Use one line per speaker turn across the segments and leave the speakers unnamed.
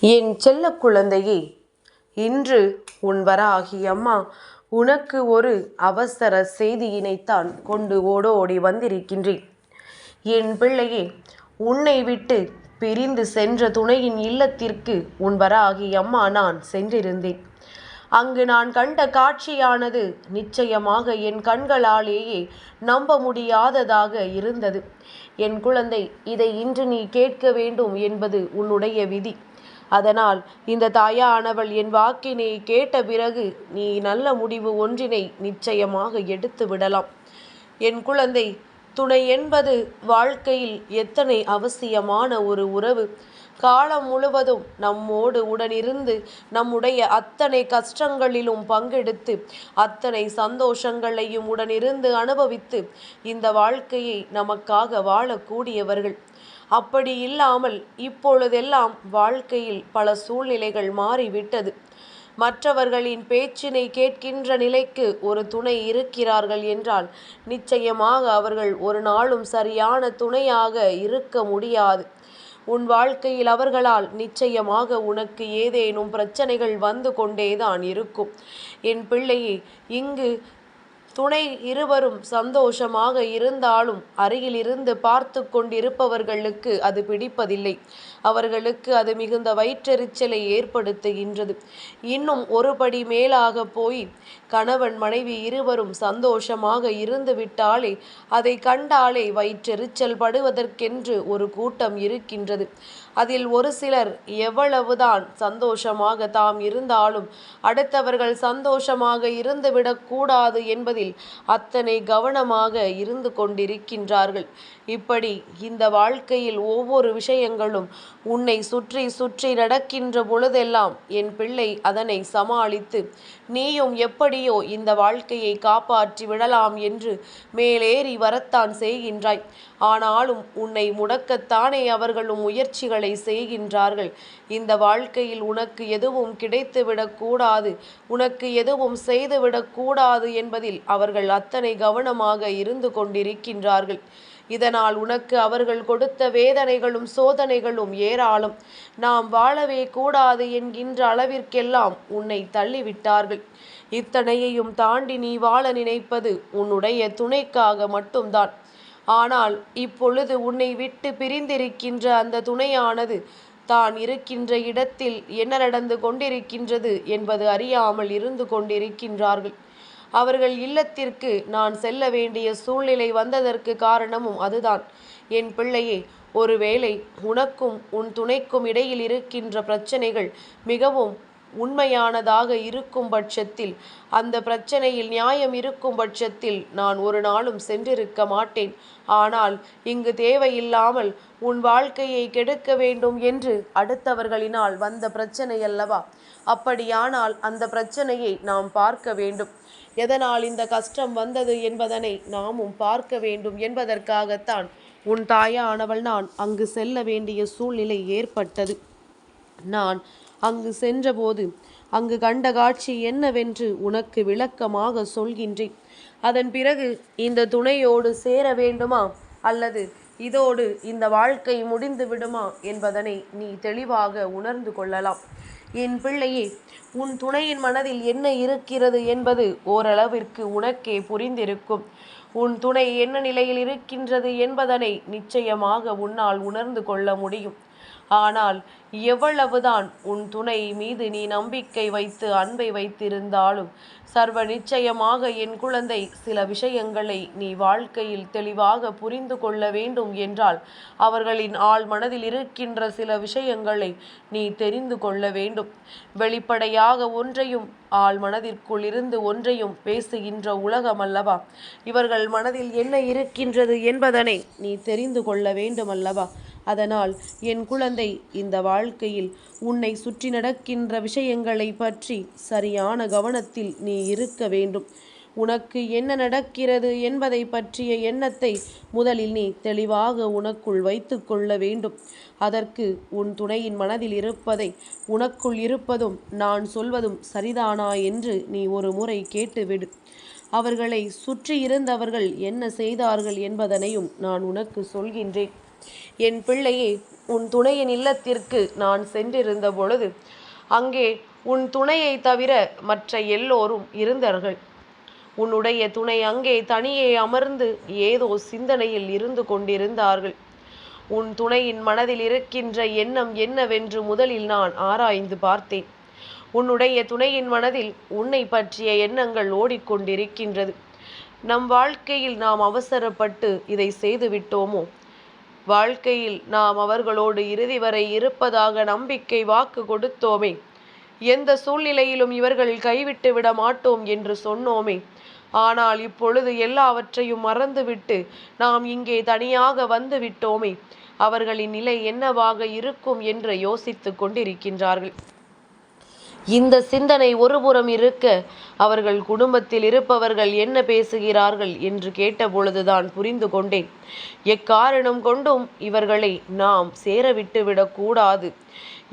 என் செல்ல குழந்தையே, இன்று உன் வராகி அம்மா உனக்கு ஒரு அவசர செய்தியினைத்தான் கொண்டு ஓடோடி வந்திருக்கின்றேன். என் பிள்ளையே, உன்னை விட்டு பிரிந்து சென்ற துணையின் இல்லத்திற்கு உன் வராகி அம்மா நான் சென்றிருந்தேன். அங்கு நான் கண்ட காட்சியானது நிச்சயமாக என் கண்களாலேயே நம்ப முடியாததாக இருந்தது. என் குழந்தை, இதை இன்று நீ கேட்க வேண்டும் என்பது உன்னுடைய விதி. அதனால் இந்த தாயானவள் என் வாக்கினை கேட்ட பிறகு நீ நல்ல முடிவு ஒன்றினை நிச்சயமாக எடுத்து விடலாம். என் குழந்தை, துணை என்பது வாழ்க்கையில் எத்தனை அவசியமான ஒரு உறவு. காலம் முழுவதும் நம்மோடு உடனிருந்து நம்முடைய அத்தனை கஷ்டங்களிலும் பங்கெடுத்து அத்தனை சந்தோஷங்களையும் உடனிருந்து அனுபவித்து இந்த வாழ்க்கையை நமக்காக வாழக்கூடியவர்கள். அப்படி இல்லாமல் இப்பொழுதெல்லாம் வாழ்க்கையில் பல சூழ்நிலைகள் மாறிவிட்டது. மற்றவர்களின் பேச்சினை கேட்கின்ற நிலைக்கு ஒரு துணை இருக்கிறார்கள் என்றால் நிச்சயமாக அவர்கள் ஒரு நாளும் சரியான துணையாக இருக்க முடியாது. உன் வாழ்க்கையில் அவர்களால் நிச்சயமாக உனக்கு ஏதேனும் பிரச்சனைகள் வந்து கொண்டேதான் இருக்கும். என் பிள்ளையே, இங்கு துணை இருவரும் சந்தோஷமாக இருந்தாலும் அருகில் இருந்து பார்த்து கொண்டிருப்பவர்களுக்கு அது பிடிப்பதில்லை. அவர்களுக்கு அது மிகுந்த வயிற்றெரிச்சலை ஏற்படுத்துகின்றது. இன்னும் ஒருபடி மேலாக போய் கணவன் மனைவி இருவரும் சந்தோஷமாக இருந்து விட்டாலே அதை கண்டாலே வயிற்றெரிச்சல் படுவதற்கென்று ஒரு கூட்டம் இருக்கின்றது. அதில் ஒரு சிலர் எவ்வளவுதான் சந்தோஷமாக தாம் இருந்தாலும் அடுத்தவர்கள் சந்தோஷமாக இருந்துவிடக்கூடாது என்பதில் அத்தனை கவனமாக இருந்து கொண்டிருக்கின்றார்கள். இப்படி இந்த வாழ்க்கையில் ஒவ்வொரு விஷயங்களும் உன்னை சுற்றி சுற்றி நடக்கின்ற பொழுதெல்லாம் என் பிள்ளை அதனை சமாளித்து நீயும் எப்படியோ இந்த வாழ்க்கையை காப்பாற்றி விடலாம் என்று மேலேறி வரத்தான் செய்கின்றாய். ஆனாலும் உன்னை முடக்கத்தானே அவர்களும் முயற்சிகளை செய்கின்றார்கள். இந்த வாழ்க்கையில் உனக்கு எதுவும் கிடைத்துவிடக்கூடாது, உனக்கு எதுவும் செய்துவிடக்கூடாது என்பதில் அவர்கள் அத்தனை கவனமாக இருந்து கொண்டிருக்கின்றார்கள். இதனால் உனக்கு அவர்கள் கொடுத்த வேதனைகளும் சோதனைகளும் ஏராளம். நாம் வாழவே கூடாது என்கின்ற அளவிற்கெல்லாம் உன்னை தள்ளிவிட்டார்கள். இத்தனையையும் தாண்டி நீ வாழ நினைப்பது உன்னுடைய துணைக்காக மட்டும்தான். ஆனால் இப்பொழுது உன்னை விட்டு பிரிந்திருக்கின்ற அந்த துணையானது தான் இருக்கின்ற இடத்தில் என்ன நடந்து கொண்டிருக்கின்றது என்பது அறியாமல் இருந்து கொண்டிருக்கின்றார்கள். அவர்கள் இல்லத்திற்கு நான் செல்ல வேண்டிய சூழ்நிலை வந்ததற்கு காரணமும் அதுதான். என் பிள்ளையே, ஒருவேளை உனக்கும் உன் துணைக்கும் இடையில் இருக்கின்ற பிரச்சனைகள் மிகவும் உண்மையானதாக இருக்கும் பட்சத்தில், அந்த பிரச்சனையில் நியாயம் இருக்கும் பட்சத்தில் நான் ஒரு நாளும் சென்றிருக்க மாட்டேன். ஆனால் இங்கு தேவையில்லாமல் உன் வாழ்க்கையை கெடுக்க வேண்டும் என்று அடுத்தவர்களினால் வந்த பிரச்சனை அல்லவா? அப்படியானால் அந்த பிரச்சனையை நாம் பார்க்க வேண்டும். எதனால் இந்த கஷ்டம் வந்தது என்பதனை நாமும் பார்க்க வேண்டும் என்பதற்காகத்தான் உன் தாயானவள் நான் அங்கு செல்ல வேண்டிய சூழ்நிலை ஏற்பட்டது. நான் அங்கு சென்றபோது அங்கு கண்ட காட்சி என்னவென்று உனக்கு விளக்கமாக சொல்கின்றேன். அதன் பிறகு இந்த துணையோடு சேர வேண்டுமா அல்லது இதோடு இந்த வாழ்க்கை முடிந்து விடுமா என்பதனை நீ தெளிவாக உணர்ந்து கொள்ளலாம். என் பிள்ளையே, உன் துணையின் மனதில் என்ன இருக்கிறது என்பது ஓரளவிற்கு உனக்கே புரிந்திருக்கும். உன் துணை என்ன நிலையில் இருக்கின்றது என்பதனை நிச்சயமாக உன்னால் உணர்ந்து கொள்ள முடியும். ஆனால் எவ்வளவுதான் உன் துணை மீது நீ நம்பிக்கை வைத்து அன்பை வைத்திருந்தாலும் சர்வ நிச்சயமாக என் குழந்தை, சில விஷயங்களை நீ வாழ்க்கையில் தெளிவாக புரிந்து கொள்ள வேண்டும் என்றால் அவர்களின் ஆழ் மனதில் இருக்கின்ற சில விஷயங்களை நீ தெரிந்து கொள்ள வேண்டும். வெளிப்படையாக ஒன்றையும் ஆழ் மனதிற்குள் இருந்து ஒன்றையும் பேசுகின்ற உலகம் அல்லவா? இவர்கள் மனதில் என்ன இருக்கின்றது என்பதனை நீ தெரிந்து கொள்ள வேண்டும் அல்லவா? அதனால் என் குழந்தை, இந்த வாழ்க்கையில் உன்னை சுற்றி நடக்கின்ற விஷயங்களை பற்றி சரியான கவனத்தில் நீ இருக்க வேண்டும். உனக்கு என்ன நடக்கிறது என்பதை பற்றிய எண்ணத்தை முதலில் நீ தெளிவாக உனக்குள் வைத்து கொள்ள வேண்டும். அதற்கு உன் துணையின் மனதில் இருப்பதை உனக்குள் இருப்பதும் நான் சொல்வதும் சரிதானா என்று நீ ஒரு முறை கேட்டுவிடு. அவர்களை சுற்றி இருந்தவர்கள் என்ன செய்தார்கள் என்பதனையும் நான் உனக்கு சொல்கின்றேன். என் பிள்ளையே, உன் துணையின் இல்லத்திற்கு நான் சென்றிருந்த பொழுது அங்கே உன் துணையை தவிர மற்ற எல்லோரும் இருந்தார்கள். உன்னுடைய துணை அங்கே தனியே அமர்ந்து ஏதோ சிந்தனையில் இருந்து கொண்டிருந்தார்கள். உன் துணையின் மனதில் இருக்கின்ற எண்ணம் என்னவென்று முதலில் நான் ஆராய்ந்து பார்த்தேன். உன்னுடைய துணையின் மனதில் உன்னை பற்றிய எண்ணங்கள் ஓடிக்கொண்டிருக்கின்றது. நம் வாழ்க்கையில் நாம் அவசரப்பட்டு இதை செய்துவிட்டோமோ? வாழ்க்கையில் நாம் அவர்களோடு இறுதி வரை இருப்பதாக நம்பிக்கை வாக்கு கொடுத்தோமே. எந்த சூழ்நிலையிலும் இவர்கள் கைவிட்டு விட மாட்டோம் என்று சொன்னோமே. ஆனால் இப்பொழுது எல்லாவற்றையும் மறந்துவிட்டு நாம் இங்கே தனியாக வந்து விட்டோமே. அவர்களின் நிலை என்னவாக இருக்கும் என்று யோசித்து கொண்டிருக்கின்றார்கள். இந்த சிந்தனை ஒருபுறம் இருக்க, அவர்கள் குடும்பத்தில் இருப்பவர்கள் என்ன பேசுகிறார்கள் என்று கேட்டபொழுதுதான் புரிந்து கொண்டேன். எக்காரணம் கொண்டும் இவர்களை நாம் சேரவிட்டுவிடக் கூடாது.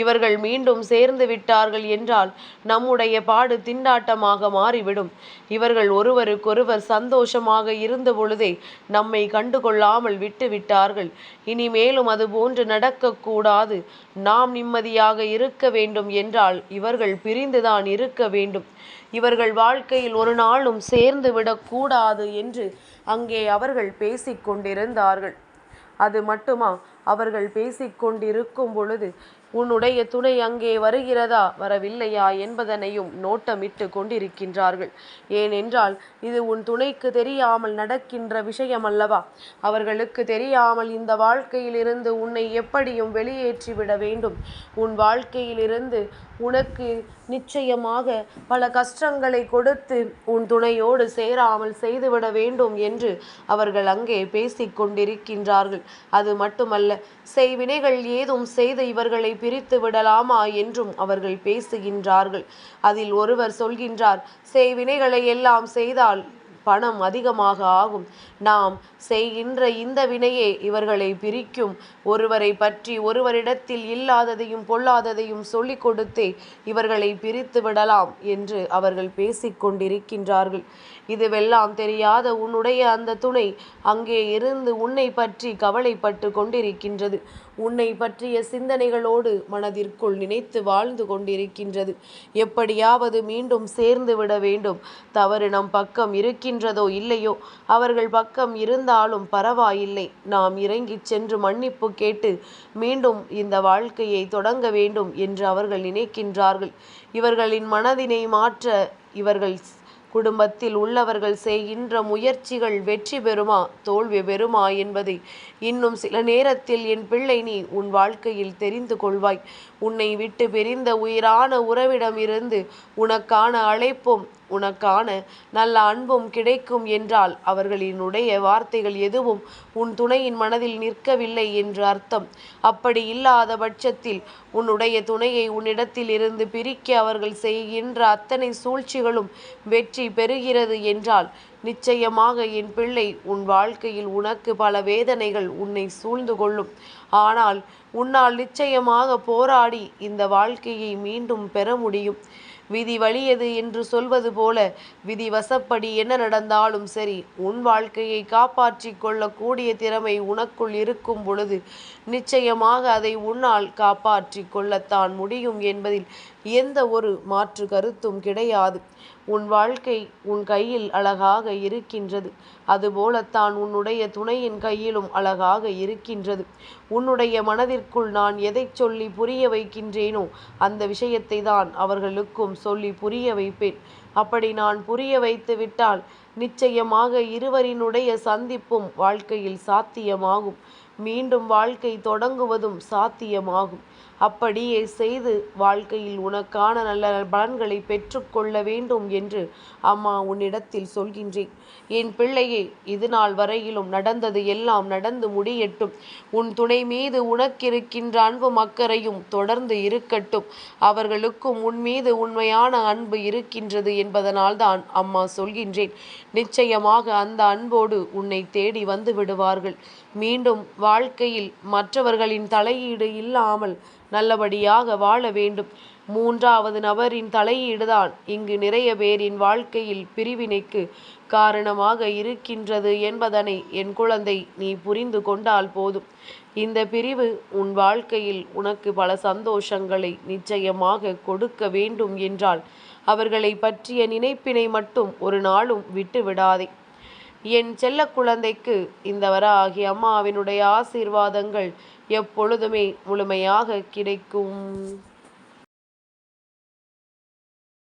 இவர்கள் மீண்டும் சேர்ந்து விட்டார்கள் என்றால் நம்முடைய பாடு திண்டாட்டமாக மாறிவிடும். இவர்கள் ஒருவருக்கொருவர் சந்தோஷமாக இருந்த பொழுதே நம்மை கண்டுகொள்ளாமல் விட்டு விட்டார்கள். இனிமேலும் அது போன்று நடக்கக்கூடாது. நாம் நிம்மதியாக இருக்க வேண்டும் என்றால் இவர்கள் பிரிந்துதான் இருக்க வேண்டும். இவர்கள் வாழ்க்கையில் ஒரு நாளும் சேர்ந்து விடக்கூடாது என்று அங்கே அவர்கள் பேசிக்கொண்டிருந்தார்கள். அது மட்டுமா, அவர்கள் பேசிக்கொண்டிருக்கும் பொழுது உன்னுடைய துணை அங்கே வருகிறதா வரவில்லையா என்பதனையும் நோட்டமிட்டு கொண்டிருக்கின்றார்கள். ஏனென்றால் இது உன் துணைக்கு தெரியாமல் நடக்கின்ற விஷயம் அல்லவா? அவர்களுக்கு தெரியாமல் இந்த வாழ்க்கையிலிருந்து உன்னை எப்படியும் வெளியேற்றிவிட வேண்டும். உன் வாழ்க்கையிலிருந்து உனக்கு நிச்சயமாக பல கஷ்டங்களை கொடுத்து உன் துணையோடு சேராமல் செய்துவிட வேண்டும் என்று அவர்கள் அங்கே பேசிக்கொண்டிருக்கின்றார்கள். அது மட்டுமல்ல, செய்வினைகள் ஏதும் செய்து இவர்களை பிரித்து விடலாமா என்றும் அவர்கள் பேசுகின்றார்கள். அதில் ஒருவர் சொல்கின்றார், செய்வினைகளை எல்லாம் செய்தால் பணம் அதிகமாக ஆகும். நாம் செய்கின்ற இந்த வினையே இவர்களை பிரிக்கும். ஒருவரை பற்றி ஒருவரிடத்தில் இல்லாததையும் பொல்லாததையும் சொல்லிக் கொடுத்தே இவர்களை பிரித்து விடலாம் என்று அவர்கள் பேசிக்கொண்டிருக்கின்றார்கள். இதுவெல்லாம் தெரியாத உன்னுடைய அந்த துணை அங்கே இருந்து உன்னை பற்றி கவலைப்பட்டு கொண்டிருக்கின்றது. உன்னை பற்றிய சிந்தனைகளோடு மனதிற்குள் நினைத்து வாழ்ந்து கொண்டிருக்கின்றது. எப்படியாவது மீண்டும் சேர்ந்து விட வேண்டும். தவறு நம் பக்கம் இருக்கின்றதோ இல்லையோ, அவர்கள் பக்கம் இருந்தாலும் பரவாயில்லை. நாம் இறங்கிச் சென்று மன்னிப்பு கேட்டு மீண்டும் இந்த வாழ்க்கையை தொடங்க வேண்டும் என்று அவர்கள் நினைக்கின்றார்கள். இவர்களின் மனதினை மாற்ற இவர்கள் குடும்பத்தில் உள்ளவர்கள் செய்கின்ற முயற்சிகள் வெற்றி பெறுமா தோல்வி பெறுமா என்பதை இன்னும் சில நேரத்தில் என் பிள்ளை நீ உன் வாழ்க்கையில் தெரிந்து கொள்வாய். உன்னை விட்டு பிரிந்த உயிரான உறவிடமிருந்து உனக்கான அழைப்பும் உனக்கான நல்ல அன்பும் கிடைக்கும் என்றால் அவர்களினுடைய வார்த்தைகள் எதுவும் உன் துணையின் மனதில் நிற்கவில்லை என்று அர்த்தம். அப்படி இல்லாத பட்சத்தில் உன்னுடைய துணையை உன்னிடத்தில் இருந்து பிரிக்க அவர்கள் செய்கின்ற அத்தனை சூழ்ச்சிகளும் வெற்றி பெறுகிறது என்றால் நிச்சயமாக என் பிள்ளை உன் வாழ்க்கையில் உனக்கு பல வேதனைகள் உன்னை சூழ்ந்து கொள்ளும். ஆனால் உன்னால் நிச்சயமாக போராடி இந்த வாழ்க்கையை மீண்டும் பெற முடியும். விதி வலியது என்று சொல்வது போல விதி வசப்படி என்ன நடந்தாலும் சரி, உன் வாழ்க்கையை காப்பாற்றி கொள்ளக்கூடிய திறமை உனக்குள் இருக்கும் பொழுது நிச்சயமாக அதை உன்னால் காப்பாற்றி கொள்ளத்தான் முடியும் என்பதில் எந்த ஒரு மாற்று கருத்தும் கிடையாது. உன் வாழ்க்கை உன் கையில் அழகாக இருக்கின்றது. அதுபோலத்தான் உன்னுடைய துணையின் கையிலும் அழகாக இருக்கின்றது. உன்னுடைய மனதிற்குள் நான் எதை சொல்லி புரிய வைக்கின்றேனோ அந்த விஷயத்தை தான் அவர்களுக்கும் சொல்லி புரிய வைப்பேன். அப்படி நான் புரிய வைத்து விட்டால் நிச்சயமாக இருவரினுடைய சந்திப்பும் வாழ்க்கையில் சாத்தியமாகும். மீண்டும் வாழ்க்கை தொடங்குவதும் சாத்தியமாகும். அப்படியே செய்து வாழ்க்கையில் உனக்கான நல்ல பலன்களை பெற்றுக்கொள்ள வேண்டும் என்று அம்மா உன்னிடத்தில் சொல்கின்றேன். என் பிள்ளையே, இது நாள் வரையிலும் நடந்தது எல்லாம் நடந்து முடியட்டும். உன் துணை மீது உனக்கிருக்கின்ற அன்பும் அக்கறையும் தொடர்ந்து இருக்கட்டும். அவர்களுக்கும் உன் மீது உண்மையான அன்பு இருக்கின்றது என்பதனால்தான் அம்மா சொல்கின்றேன். நிச்சயமாக அந்த அன்போடு உன்னை தேடி வந்து விடுவார்கள். மீண்டும் வாழ்க்கையில் மற்றவர்களின் தலையீடு இல்லாமல் நல்லபடியாக வாழ வேண்டும். மூன்றாவது நபரின் தலையீடுதான் இங்கு நிறைய பேரின் வாழ்க்கையில் பிரிவினைக்கு காரணமாக இருக்கின்றது என்பதனை என் குழந்தை நீ புரிந்து கொண்டால் போதும். இந்த பிரிவு உன் வாழ்க்கையில் உனக்கு பல சந்தோஷங்களை நிச்சயமாக கொடுக்க வேண்டும் என்றால் அவர்களை பற்றிய நினைப்பினை மட்டும் ஒரு நாளும் விட்டு விடாதே. என் செல்ல குழந்தைக்கு இந்த வராகி அம்மாவினுடைய ஆசீர்வாதங்கள் எப்பொழுதுமே முழுமையாக கிடைக்கும்.